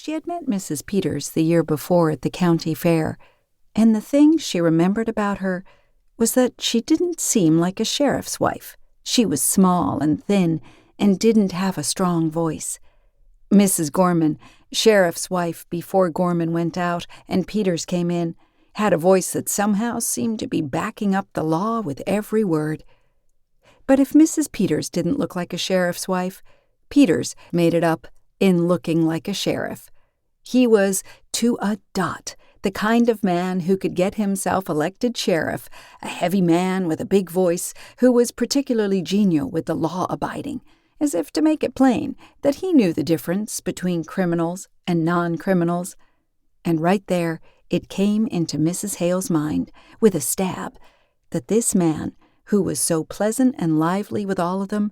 She had met Mrs. Peters the year before at the county fair, and the thing she remembered about her was that she didn't seem like a sheriff's wife. She was small and thin and didn't have a strong voice. Mrs. Gorman, sheriff's wife before Gorman went out and Peters came in, had a voice that somehow seemed to be backing up the law with every word. But if Mrs. Peters didn't look like a sheriff's wife, Peters made it up in looking like a sheriff. He was, to a dot, the kind of man who could get himself elected sheriff, a heavy man with a big voice who was particularly genial with the law-abiding, as if to make it plain that he knew the difference between criminals and non-criminals. And right there, it came into Mrs. Hale's mind, with a stab, that this man, who was so pleasant and lively with all of them,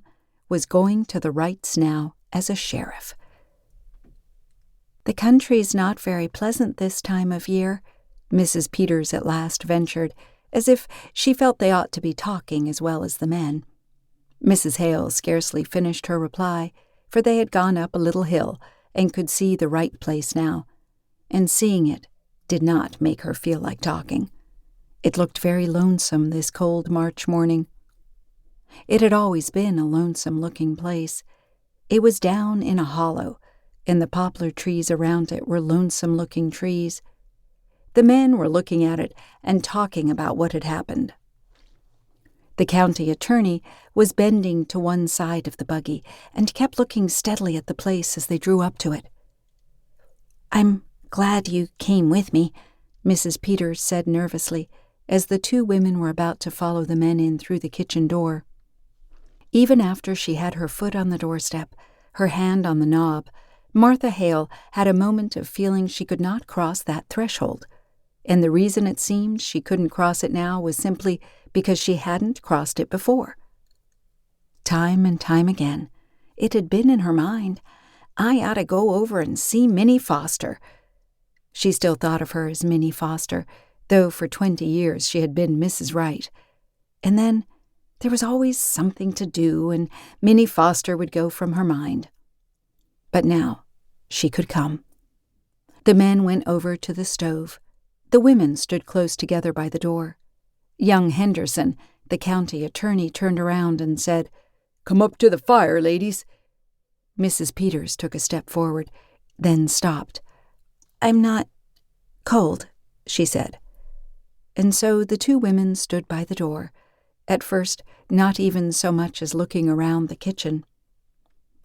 was going to the rights now as a sheriff. "The country's not very pleasant this time of year," Mrs. Peters at last ventured, as if she felt they ought to be talking as well as the men. Mrs. Hale scarcely finished her reply, for they had gone up a little hill and could see the right place now, and seeing it did not make her feel like talking. It looked very lonesome this cold March morning. It had always been a lonesome-looking place. It was down in a hollow, and the poplar trees around it were lonesome-looking trees. The men were looking at it and talking about what had happened. The county attorney was bending to one side of the buggy and kept looking steadily at the place as they drew up to it. "I'm glad you came with me," Mrs. Peters said nervously, as the two women were about to follow the men in through the kitchen door. Even after she had her foot on the doorstep, her hand on the knob, Martha Hale had a moment of feeling she could not cross that threshold, and the reason it seemed she couldn't cross it now was simply because she hadn't crossed it before. Time and time again, it had been in her mind, "I ought to go over and see Minnie Foster." She still thought of her as Minnie Foster, though for 20 years she had been Mrs. Wright. And then there was always something to do, and Minnie Foster would go from her mind. But now she could come. The men went over to the stove. The women stood close together by the door. Young Henderson, the county attorney, turned around and said, "Come up to the fire, ladies." Mrs. Peters took a step forward, then stopped. "I'm not cold," she said. And so the two women stood by the door, at first not even so much as looking around the kitchen.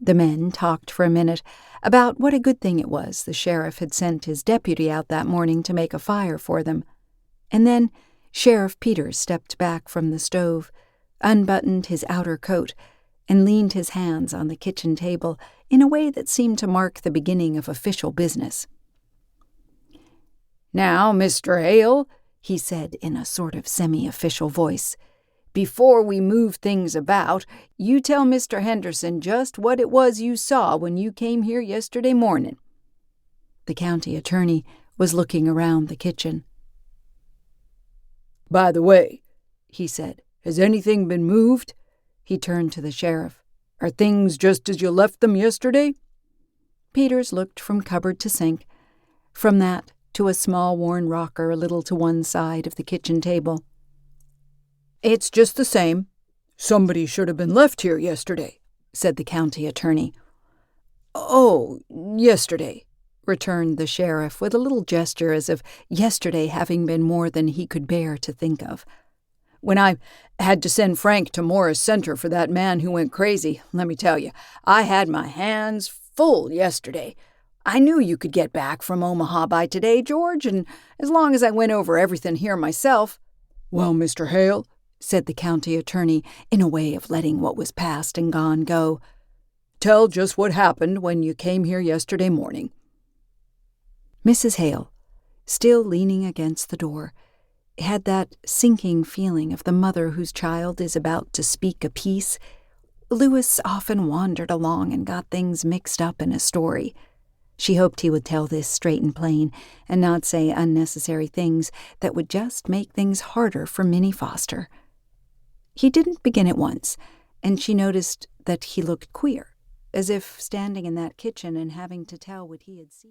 The men talked for a minute about what a good thing it was the sheriff had sent his deputy out that morning to make a fire for them. And then Sheriff Peters stepped back from the stove, unbuttoned his outer coat, and leaned his hands on the kitchen table in a way that seemed to mark the beginning of official business. "Now, Mr. Hale," he said in a sort of semi-official voice, "before we move things about, you tell Mr. Henderson just what it was you saw when you came here yesterday morning." The county attorney was looking around the kitchen. "By the way," he said, "has anything been moved?" He turned to the sheriff. "Are things just as you left them yesterday?" Peters looked from cupboard to sink, from that to a small worn rocker a little to one side of the kitchen table. "It's just the same." "Somebody should have been left here yesterday," said the county attorney. "Oh, yesterday," returned the sheriff with a little gesture as of yesterday having been more than he could bear to think of. "When I had to send Frank to Morris Center for that man who went crazy, let me tell you, I had my hands full yesterday. I knew you could get back from Omaha by today, George, and as long as I went over everything here myself—" "Well, Mr. Hale," said the county attorney in a way of letting what was past and gone go, "tell just what happened when you came here yesterday morning." Mrs. Hale, still leaning against the door, had that sinking feeling of the mother whose child is about to speak a piece. Louis often wandered along and got things mixed up in a story. She hoped he would tell this straight and plain and not say unnecessary things that would just make things harder for Minnie Foster. He didn't begin at once, and she noticed that he looked queer, as if standing in that kitchen and having to tell what he had seen.